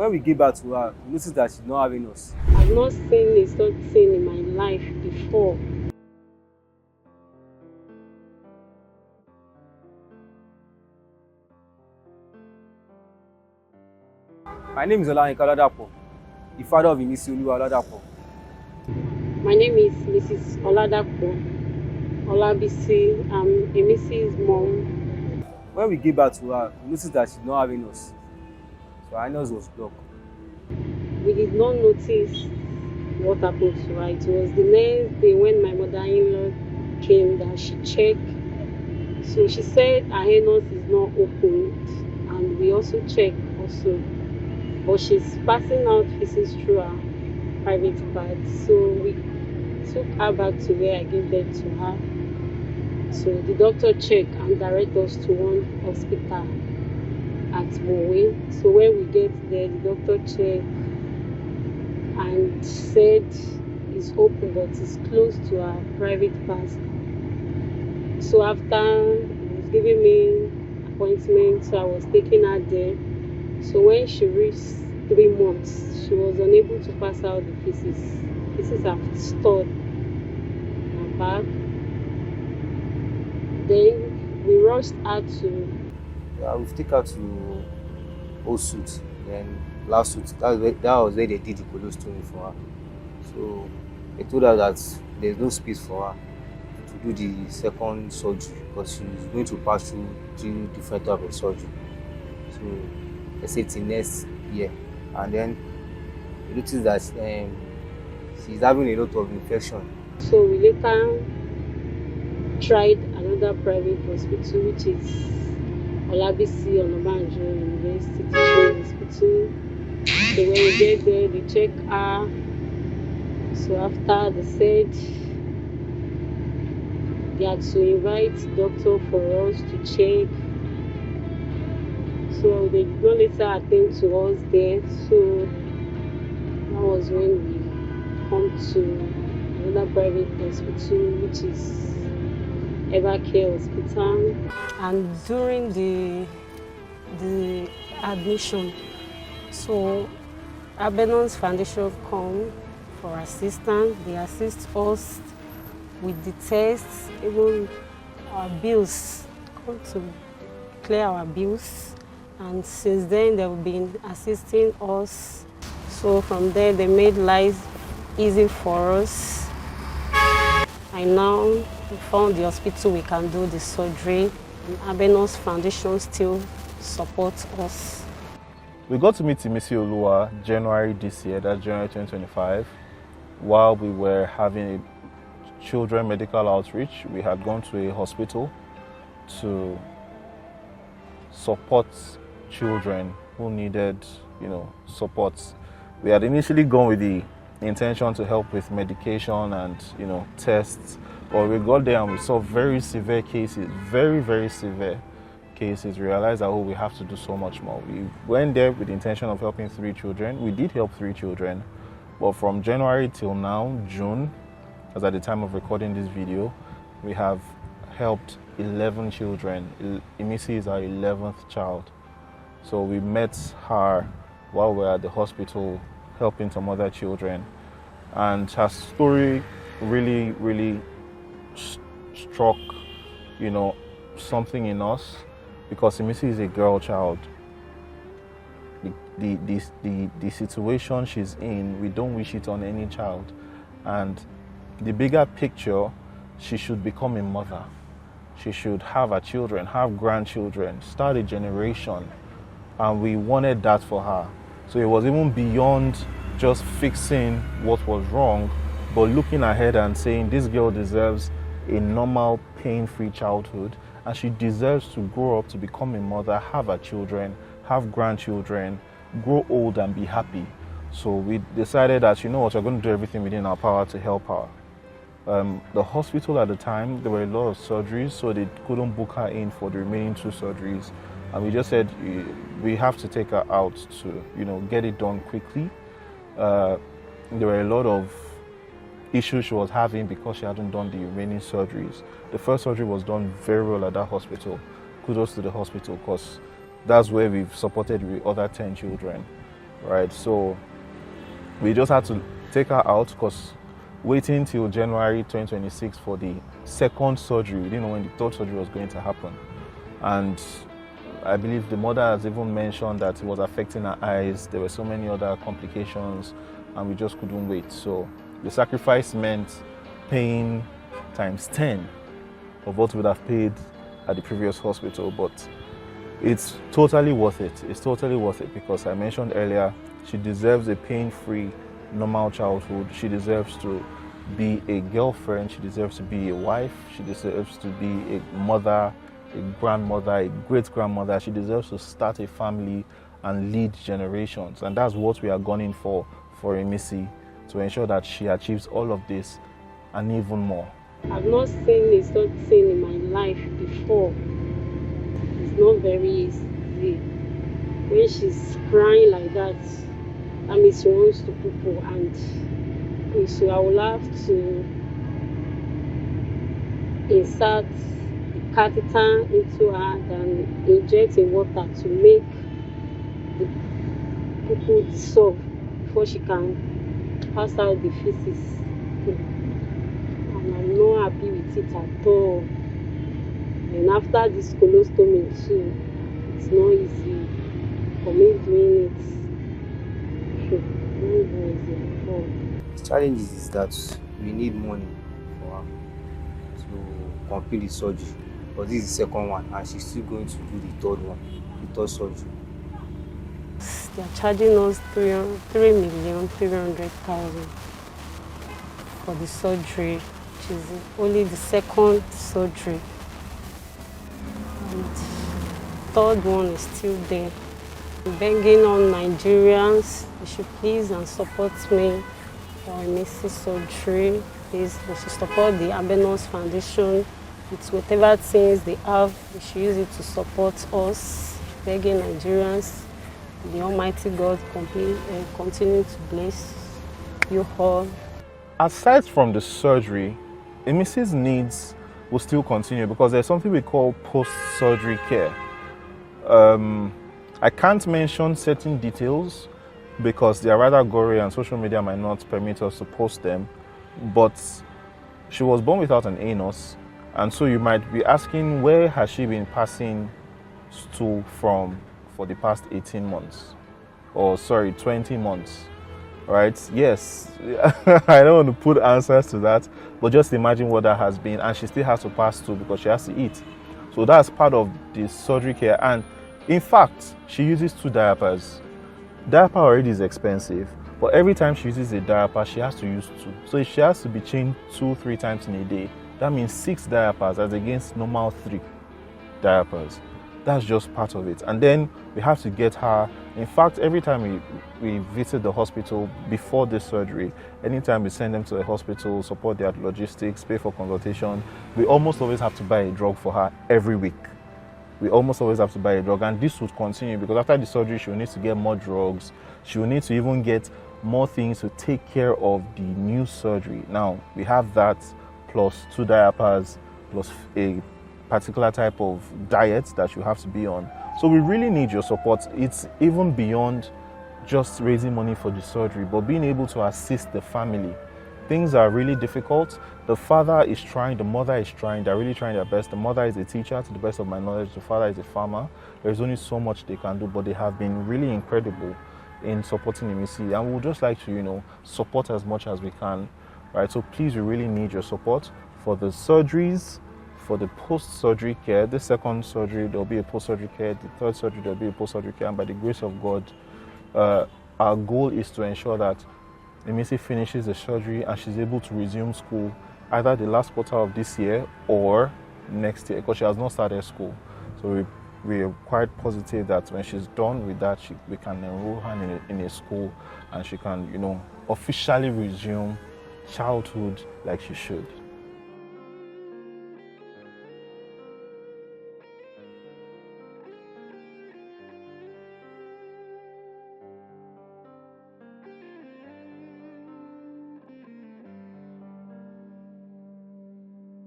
When we gave back to her, we noticed that she's not having us. I've not seen a such thing in my life before. My name is Oladapo, the father of Imisi Oladapo. My name is Mrs. Oladapo Olabisi. I'm Imisi's mom. When we gave back to her, we noticed that she's not having us. So our nose was blocked. We did not notice what happened to her. It was the next day when my mother-in-law came that she checked. So she said her anus is not opened, and we also checked also. But she's passing out feces through her private parts. So we took her back to where I gave birth to her. So the doctor checked and directed us to one hospital at Mowe. So when we get there, the doctor checked and said it's open but it's close to our private parts. So after he was giving me appointment, so I was taking her there. So when she reached 3 months, she was unable to pass out the feces. Feces have stored in her back. Then we rushed her to. We've taken her to Osut, then last suit. That was where they did the colostomy for her. So they told her that there's no space for her to do the second surgery because she's going to pass through 3 different types of surgery. So they said till next year. And then we noticed that she's having a lot of infection. So we later tried another private hospital, which is Olabisi Onabanjo University Teaching Hospital. So when we get there, they check her. So after they said they had to invite doctor for us to check. So they did not later attend to us there. So that was when we come to another private hospital, which is Evercare Hospital. And during the admission, so Abenon's Foundation come for assistance. They assist us with the tests, even our bills, come to clear our bills. And since then, they've been assisting us. So from there, they made life easy for us. And now we found the hospital we can do the surgery. And Abenon's Foundation still supports us. We got to meet Imisi Oluwa January this year, that's January 2025, while we were having a children medical outreach. We had gone to a hospital to support children who needed, support. We had initially gone with the intention to help with medication and, tests, but we got there and we saw very severe cases, very, very severe cases. We realized that, we have to do so much more. We went there with the intention of helping 3 children. We did help 3 children, but from January till now, June, as at the time of recording this video, we have helped 11 children. Imisi is our 11th child. So we met her while we were at the hospital helping some other children. And her story really, really struck, something in us, because Imisi is a girl child. The situation she's in, we don't wish it on any child. And the bigger picture, she should become a mother. She should have her children, have grandchildren, start a generation. And we wanted that for her. So it was even beyond just fixing what was wrong, but looking ahead and saying this girl deserves a normal, pain-free childhood, and she deserves to grow up to become a mother, have her children, have grandchildren, grow old and be happy. So we decided that, we're going to do everything within our power to help her. The hospital at the time, there were a lot of surgeries, so they couldn't book her in for the remaining 2 surgeries. And we just said we have to take her out to, get it done quickly. There were a lot of issues she was having because she hadn't done the remaining surgeries. The first surgery was done very well at that hospital. Kudos to the hospital, because that's where we've supported the other 10 children. right? So we just had to take her out because waiting till January 2026 for the second surgery, we didn't know when the third surgery was going to happen. And I believe the mother has even mentioned that it was affecting her eyes. There were so many other complications and we just couldn't wait. So the sacrifice meant paying times 10 of what we would have paid at the previous hospital, but it's totally worth it. It's totally worth it because I mentioned earlier, she deserves a pain-free, normal childhood. She deserves to be a girlfriend. She deserves to be a wife. She deserves to be a mother, a grandmother, a great-grandmother. She deserves to start a family and lead generations. And that's what we are gunning for Imisi, to ensure that she achieves all of this and even more. I've not seen a such thing in my life before. It's not very easy. When she's crying like that means she wants to poo, and so I will have to insert the catheter into her and inject in water to make the poo dissolve before she can pass out the feces. And I'm not happy with it at all. And after this colostomy too, it's not easy for me doing it. It's not easy at all. The challenge is that we need money for her to complete the surgery. But this is the second one, and she's still going to do the third one, the third surgery. They're charging us 3,300,000 for the surgery, which is only the second surgery. And the third one is still there. I'm begging on Nigerians, they should please and support me for Imisi surgery. Please, they should support the Abenos Foundation with whatever things they have. They should use it to support us. Begging Nigerians, the Almighty God continue to bless you all. Aside from the surgery, Imisi's needs will still continue because there's something we call post-surgery care. I can't mention certain details because they are rather gory and social media might not permit us to post them, but she was born without an anus, and so you might be asking, where has she been passing stool from for the past 18 months? Or sorry, 20 months, right? Yes, I don't want to put answers to that, but just imagine what that has been, and she still has to pass stool because she has to eat. So that's part of the surgery care, and in fact, she uses 2 diapers. Diaper already is expensive, but every time she uses a diaper, she has to use 2. So if she has to be changed 2-3 times in a day, that means 6 diapers as against normal 3 diapers. That's just part of it. And then we have to get her, in fact, every time we visit the hospital before this surgery, anytime we send them to the hospital, support their logistics, pay for consultation, we almost always have to buy a drug for her every week. We almost always have to buy a drug, and this would continue because after the surgery, she will need to get more drugs. She will need to even get more things to take care of the new surgery. Now, we have that plus 2 diapers, plus a particular type of diet that you have to be on. So we really need your support. It's even beyond just raising money for the surgery, but being able to assist the family. Things are really difficult. The father is trying, the mother is trying, they're really trying their best. The mother is a teacher, to the best of my knowledge. The father is a farmer. There's only so much they can do, but they have been really incredible in supporting Imisi, and we would just like to, support as much as we can, right? So please, we really need your support for the surgeries, for the post-surgery care. The second surgery, there'll be a post-surgery care. The third surgery, there'll be a post-surgery care, and by the grace of God, our goal is to ensure that Imisi finishes the surgery and she's able to resume school either the last quarter of this year or next year, because she has not started school. So we are quite positive that when she's done with that, we can enroll her in a school and she can, officially resume childhood like she should.